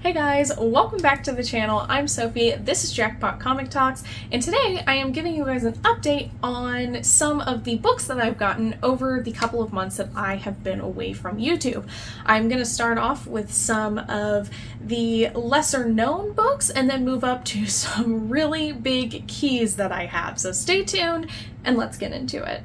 Hey guys, welcome back to the channel. I'm Sophie, this is Jackpot Comic Talks, and today I am giving you guys an update on some of the books that I've gotten over the couple of months that I have been away from YouTube. I'm going to start off with some of the lesser known books and then move up to some really big keys that I have. So stay tuned and let's get into it.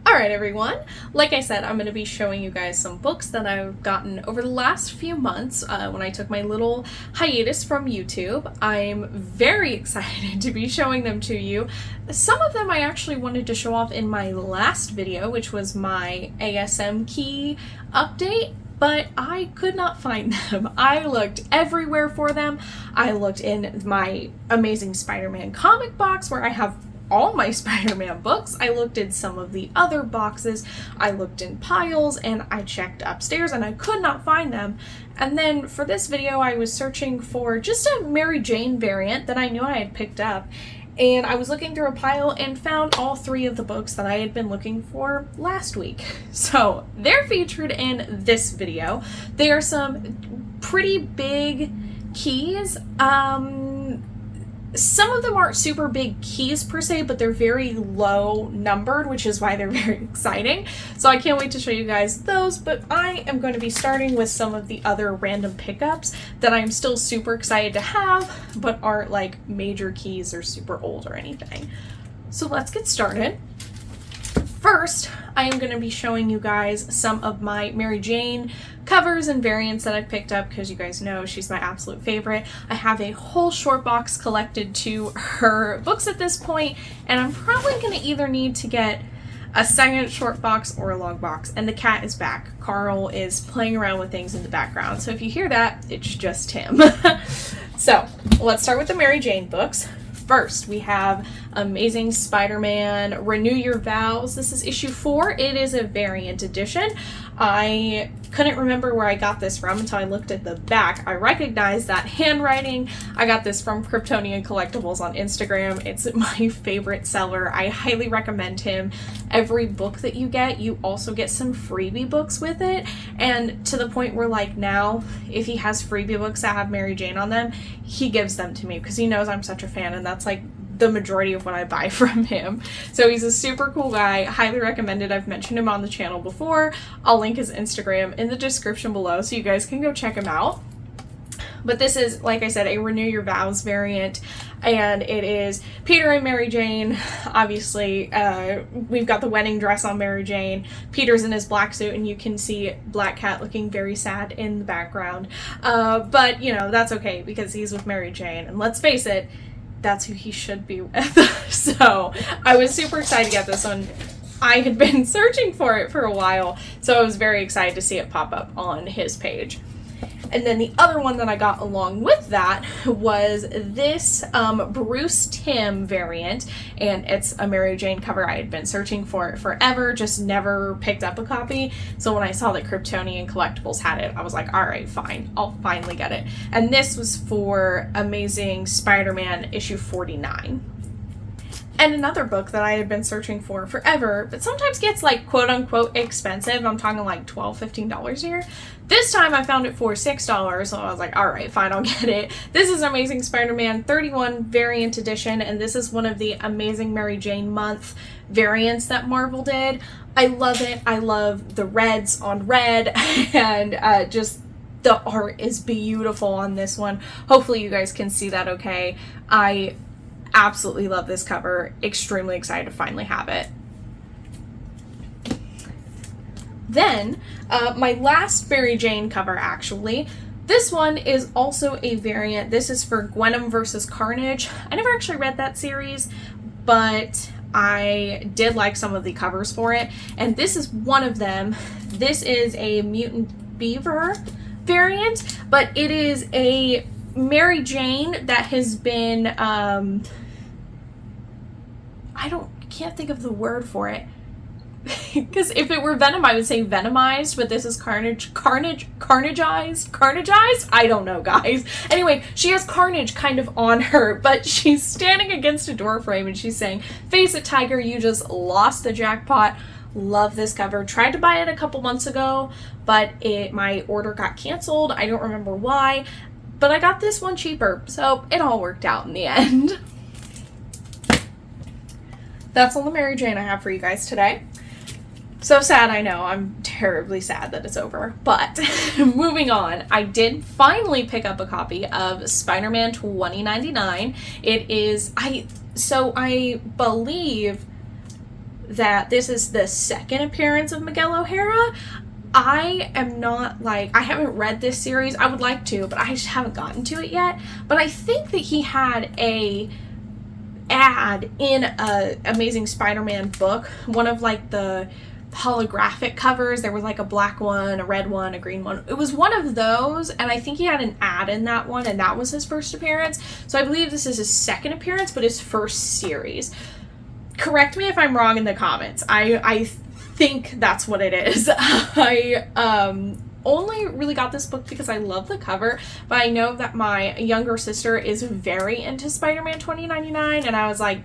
Alright everyone, like I said, I'm going to be showing you guys some books that I've gotten over the last few months when I took my little hiatus from YouTube. I'm very excited to be showing them to you. Some of them I actually wanted to show off in my last video, which was my ASM key update, but I could not find them. I looked everywhere for them. I looked in my Amazing Spider-Man comic box where I have all my Spider-Man books. I looked in some of the other boxes, I looked in piles, and I checked upstairs and I could not find them. And then for this video I was searching for just a Mary Jane variant that I knew I had picked up, and I was looking through a pile and found all three of the books that I had been looking for last week. So they're featured in this video. They are some pretty big keys. Some of them aren't super big keys per se, but they're very low numbered, which is why they're very exciting. So I can't wait to show you guys those, but I am going to be starting with some of the other random pickups that I'm still super excited to have, but aren't like major keys or super old or anything. So let's get started. First, I am going to be showing you guys some of my Mary Jane covers and variants that I've picked up because you guys know she's my absolute favorite. I have a whole short box collected to her books at this point, and I'm probably going to either need to get a second short box or a long box. And the cat is back. Carl is playing around with things in the background, so if you hear that, it's just him. So let's start with the Mary Jane books. First, we have Amazing Spider-Man Renew Your Vows. This is issue 4. It is a variant edition. I couldn't remember where I got this from until I looked at the back. I recognized that handwriting. I got this from Kryptonian Collectibles on Instagram. It's my favorite seller. I highly recommend him. Every book that you get, you also get some freebie books with it. And to the point where, like, now, if he has freebie books that have Mary Jane on them, he gives them to me because he knows I'm such a fan, and that's like the majority of what I buy from him. So he's a super cool guy, highly recommended. I've mentioned him on the channel before. I'll link his Instagram in the description below so you guys can go check him out. But this is, like I said, a Renew Your Vows variant, and it is Peter and Mary Jane. Obviously, we've got the wedding dress on Mary Jane. Peter's in his black suit, and you can see Black Cat looking very sad in the background. But, you know, that's okay because he's with Mary Jane, and let's face it, that's who he should be with. So I was super excited to get this one. I had been searching for it for a while, so I was very excited to see it pop up on his page. And then the other one that I got along with that was this Bruce Timm variant, and it's a Mary Jane cover. I had been searching for it forever, just never picked up a copy. So when I saw that Kryptonian Collectibles had it, I was like, all right, fine, I'll finally get it. And this was for Amazing Spider-Man issue 49. And another book that I had been searching for forever, but sometimes gets like quote-unquote expensive. I'm talking like $12, $15 here. This time I found it for $6, so I was like, all right, fine, I'll get it. This is Amazing Spider-Man 31 variant edition, and this is one of the Amazing Mary Jane month variants that Marvel did. I love it. I love the reds on red, and just the art is beautiful on this one. Hopefully you guys can see that okay. I absolutely love this cover. Extremely excited to finally have it. Then, my last Mary Jane cover, actually. This one is also a variant. This is for Gwenom vs. Carnage. I never actually read that series, but I did like some of the covers for it, and this is one of them. This is a Mutant Beaver variant, but it is a Mary Jane that has been, can't think of the word for it. Because if it were Venom, I would say Venomized, but this is Carnageized? I don't know, guys. Anyway, she has Carnage kind of on her, but she's standing against a door frame and she's saying, "Face it, Tiger, you just lost the jackpot. Love this cover. Tried to buy it a couple months ago, but my order got canceled. I don't remember why, but I got this one cheaper, so it all worked out in the end. That's all the Mary Jane I have for you guys today. So sad, I know. I'm terribly sad that it's over. But moving on, I did finally pick up a copy of Spider-Man 2099. It is, I believe that this is the second appearance of Miguel O'Hara. I haven't read this series. I would like to, but I just haven't gotten to it yet. But I think that he had a ad in a Amazing Spider-Man book, one of like the holographic covers. There was like a black one, a red one, a green one. It was one of those, and I think he had an ad in that one, and that was his first appearance. So I believe this is his second appearance, but his first series. Correct me if I'm wrong in the comments. I think that's what it is. I only really got this book because I love the cover, but I know that my younger sister is very into Spider-Man 2099, and I was like,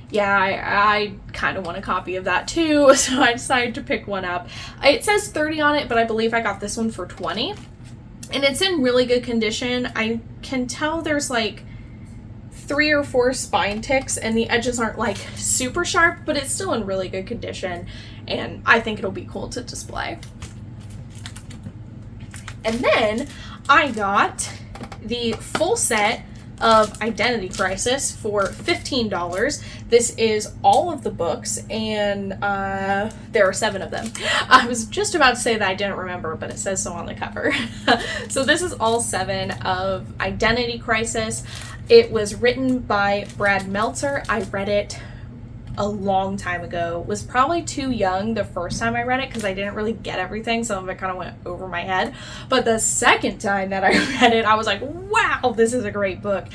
yeah, I kind of want a copy of that too, so I decided to pick one up. It says 30 on it, but I believe I got this one for 20, and it's in really good condition. I can tell there's like 3 or 4 spine ticks, and the edges aren't like super sharp, but it's still in really good condition, and I think it'll be cool to display. And then I got the full set of Identity Crisis for $15. This is all of the books, and there are 7 of them. I was just about to say that I didn't remember, but it says so on the cover. So this is all 7 of Identity Crisis. It was written by Brad Meltzer. I read it a long time ago. Was probably too young the first time I read it because I didn't really get everything. Some of it kind of went over my head. But the second time that I read it, I was like, wow, this is a great book.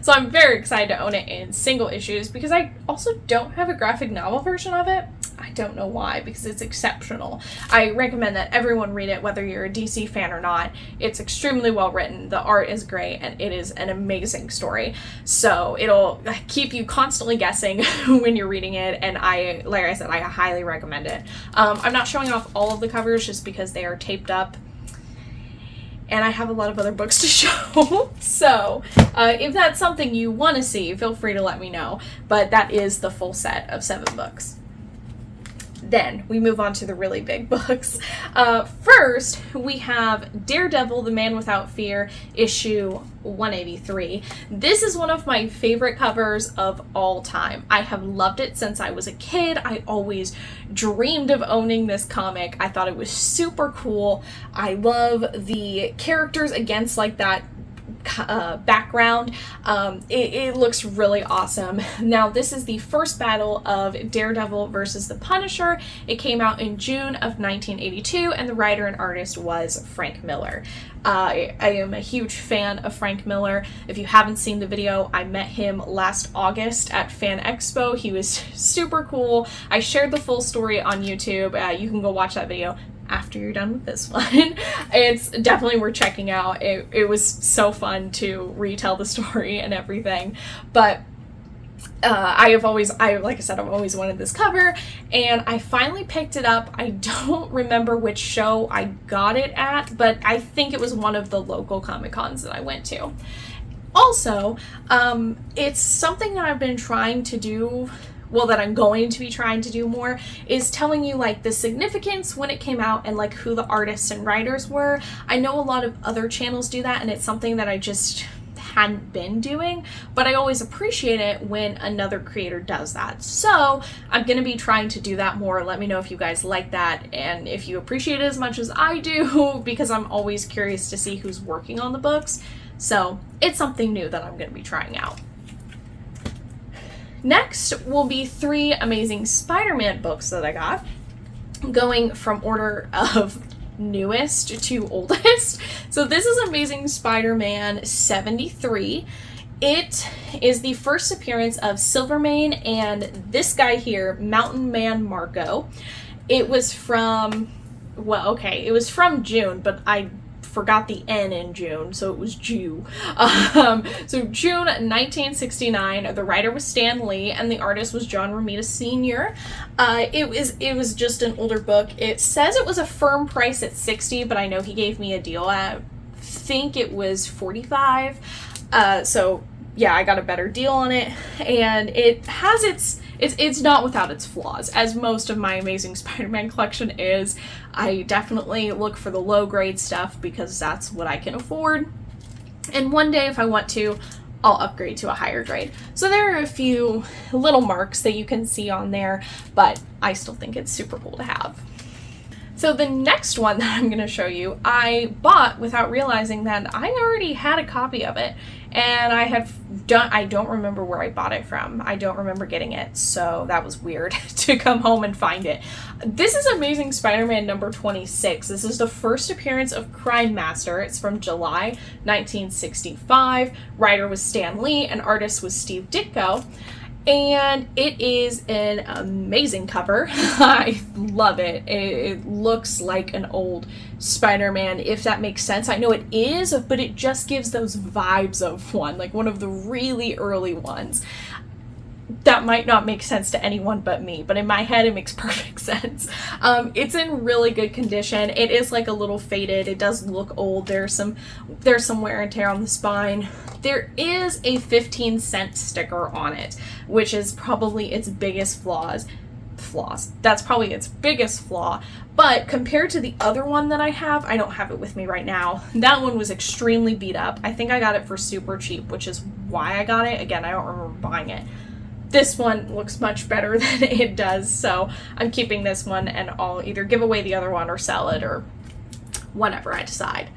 So I'm very excited to own it in single issues because I also don't have a graphic novel version of it. I don't know why, because it's exceptional. I recommend that everyone read it, whether you're a DC fan or not. It's extremely well written, the art is great, and it is an amazing story. So it'll keep you constantly guessing when you're reading it, and like I said, I highly recommend it. I'm not showing off all of the covers just because they are taped up, and I have a lot of other books to show. So if that's something you want to see, feel free to let me know. But that is the full set of 7 books. Then we move on to the really big books. First, we have Daredevil, The Man Without Fear, issue 183. This is one of my favorite covers of all time. I have loved it since I was a kid. I always dreamed of owning this comic. I thought it was super cool. I love the characters against like that background. It looks really awesome. Now, this is the first battle of Daredevil versus the Punisher. It came out in June of 1982, and the writer and artist was Frank Miller. I am a huge fan of Frank Miller. If you haven't seen the video, I met him last August at Fan Expo. He was super cool. I shared the full story on YouTube. You can go watch that video after you're done with this one. It's definitely worth checking out. It was so fun to retell the story and everything. But I've always wanted this cover, and I finally picked it up. I don't remember which show I got it at, but I think it was one of the local Comic-Cons that I went to. Also, it's something that I've been trying to do, that I'm going to be trying to do more, is telling you like the significance when it came out and like who the artists and writers were. I know a lot of other channels do that, and it's something that I just hadn't been doing, but I always appreciate it when another creator does that. So I'm going to be trying to do that more. Let me know if you guys like that and if you appreciate it as much as I do, because I'm always curious to see who's working on the books. So it's something new that I'm going to be trying out. Next will be 3 Amazing Spider-Man books that I got, going from order of newest to oldest. So this is Amazing Spider-Man 73. It is the first appearance of Silvermane and this guy here, Mountain Man Marco. It was from, it was from June, but I forgot the N in June, so it was Jew. So June 1969, the writer was Stan Lee, and the artist was John Romita Sr. It was just an older book. It says it was a firm price at $60, but I know he gave me a deal at, I think it was $45. So yeah, I got a better deal on it, and it has it's not without its flaws, as most of my Amazing Spider-Man collection is. I definitely look for the low grade stuff because that's what I can afford, and one day if I want to, I'll upgrade to a higher grade. So there are a few little marks that you can see on there, but I still think it's super cool to have. So the next one that I'm going to show you, I bought without realizing that I already had a copy of it, and I don't remember where I bought it from. I don't remember getting it, so that was weird to come home and find it. This is Amazing Spider-Man number 26. This is the first appearance of Crime Master. It's from July 1965. Writer was Stan Lee, and artist was Steve Ditko. And it is an amazing cover. I love it. It looks like an old Spider-Man, if that makes sense. I know it is, but it just gives those vibes of one of the really early ones. That might not make sense to anyone but me, but in my head it makes perfect sense. It's in really good condition. It is like a little faded. It does look old. There's some wear and tear on the spine. There is a 15-cent sticker on it, which is probably its biggest flaws. That's probably its biggest flaw. But compared to the other one that I don't have it with me right now. That one was extremely beat up. I think I got it for super cheap, which is why I got it. Again, I don't remember buying it. This one looks much better than it does, so I'm keeping this one, and I'll either give away the other one or sell it, or whatever I decide.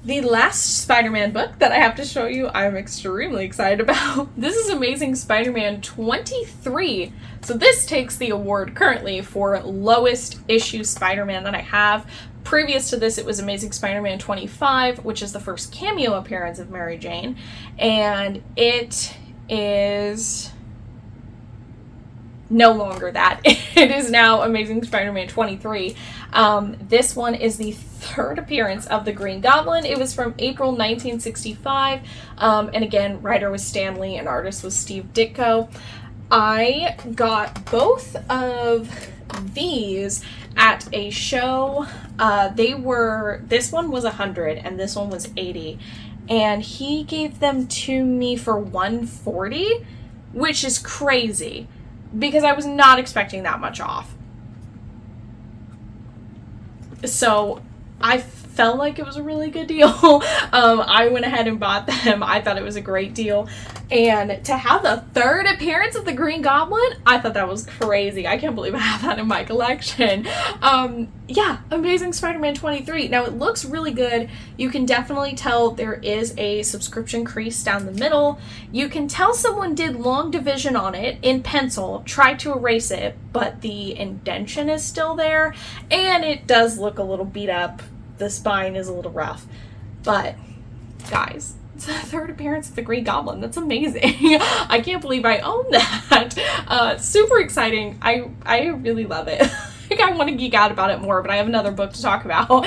The last Spider-Man book that I have to show you, I'm extremely excited about. This is Amazing Spider-Man 23. So this takes the award currently for lowest issue Spider-Man that I have. Previous to this, it was Amazing Spider-Man 25, which is the first cameo appearance of Mary Jane, and it is no longer that. It is now Amazing Spider-Man 23. This one is the third appearance of the Green Goblin. It was from April 1965, and again, writer was Stan Lee and artist was Steve Ditko. I got both of these at a show. This one was 100 and this one was 80. And he gave them to me for $140, which is crazy because I was not expecting that much off. So I felt like it was a really good deal. I went ahead and bought them. I thought it was a great deal. And to have the third appearance of the Green Goblin, I thought that was crazy. I can't believe I have that in my collection. Yeah, Amazing Spider-Man 23. Now, it looks really good. You can definitely tell there is a subscription crease down the middle. You can tell someone did long division on it in pencil, tried to erase it, but the indentation is still there, and it does look a little beat up. The spine is a little rough, but guys, it's the third appearance of the Green Goblin. That's amazing. I can't believe I own that. Super exciting. I really love it. I want to geek out about it more, but I have another book to talk about.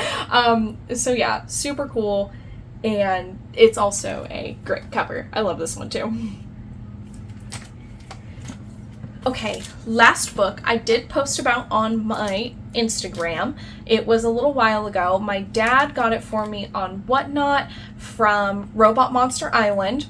So yeah, super cool, and it's also a great cover. I love this one too. Okay, last book I did post about on my Instagram. It was a little while ago. My dad got it for me on Whatnot from Robot Monster Island.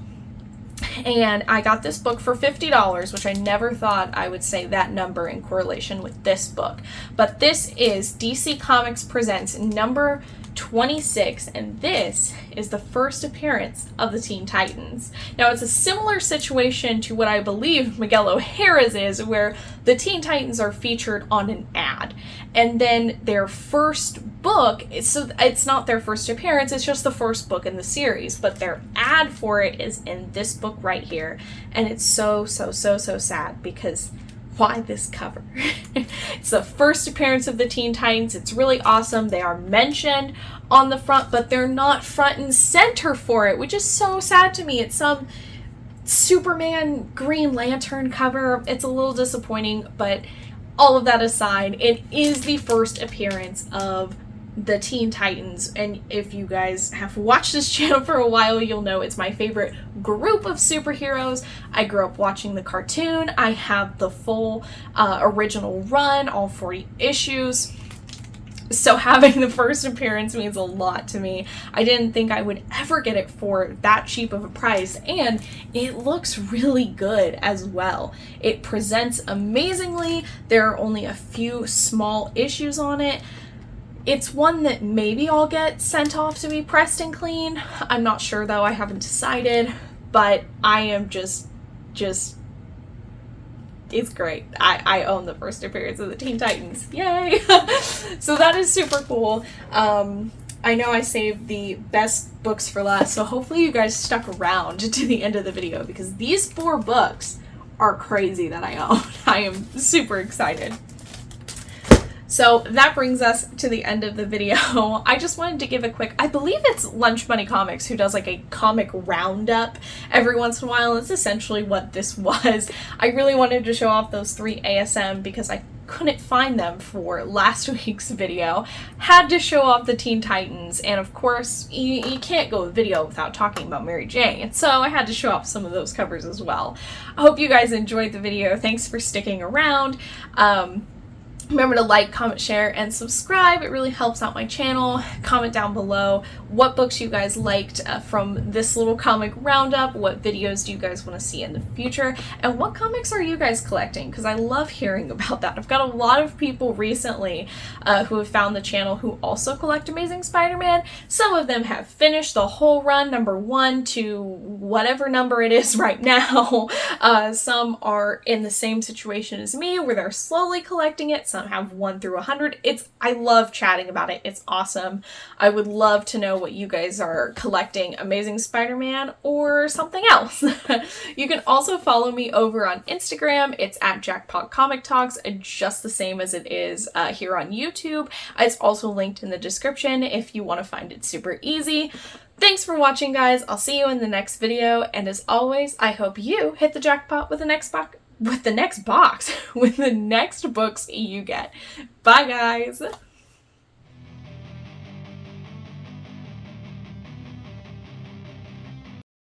And I got this book for $50, which I never thought I would say that number in correlation with this book. But this is DC Comics Presents number 26, and this is the first appearance of the Teen Titans. Now, it's a similar situation to what I believe Miguel O'Hara's is, where the Teen Titans are featured on an ad. And then their first book, so it's not their first appearance, it's just the first book in the series, but their ad for it is in this book right here. And it's so sad because why this cover? It's the first appearance of the Teen Titans. It's really awesome. They are mentioned on the front, but they're not front and center for it, which is so sad to me. It's some Superman Green Lantern cover. It's a little disappointing, but all of that aside, it is the first appearance of the Teen Titans, and if you guys have watched this channel for a while, you'll know it's my favorite group of superheroes. I grew up watching the cartoon. I have the full original run, all 40 issues. So having the first appearance means a lot to me. I didn't think I would ever get it for that cheap of a price, and it looks really good as well. It presents amazingly. There are only a few small issues on it. It's one that maybe I'll get sent off to be pressed and clean. I'm not sure though, I haven't decided, but I am just, it's great. I own the first appearance of the Teen Titans. Yay! So that is super cool. I know I saved the best books for last, so hopefully you guys stuck around to the end of the video, because these 4 books are crazy that I own. I am super excited. So that brings us to the end of the video. I just wanted to give a quick, I believe it's Lunch Money Comics who does like a comic roundup every once in a while. It's essentially what this was. I really wanted to show off those 3 ASM because I couldn't find them for last week's video. Had to show off the Teen Titans, and of course you can't go a video without talking about Mary Jane, so I had to show off some of those covers as well. I hope you guys enjoyed the video. Thanks for sticking around. Remember to like, comment, share, and subscribe. It really helps out my channel. Comment down below what books you guys liked from this little comic roundup. What videos do you guys want to see in the future? And what comics are you guys collecting? Because I love hearing about that. I've got a lot of people recently who have found the channel who also collect Amazing Spider-Man. Some of them have finished the whole run, number 1 to whatever number it is right now. Some are in the same situation as me where they're slowly collecting it. Some have 1 through 100. I love chatting about it. It's awesome. I would love to know what you guys are collecting, Amazing Spider-Man or something else. You can also follow me over on Instagram. It's at jackpotcomictalks, just the same as it is here on YouTube. It's also linked in the description if you want to find it super easy. Thanks for watching, guys. I'll see you in the next video, and as always, I hope you hit the jackpot with the next box. With the next books you get. Bye, guys.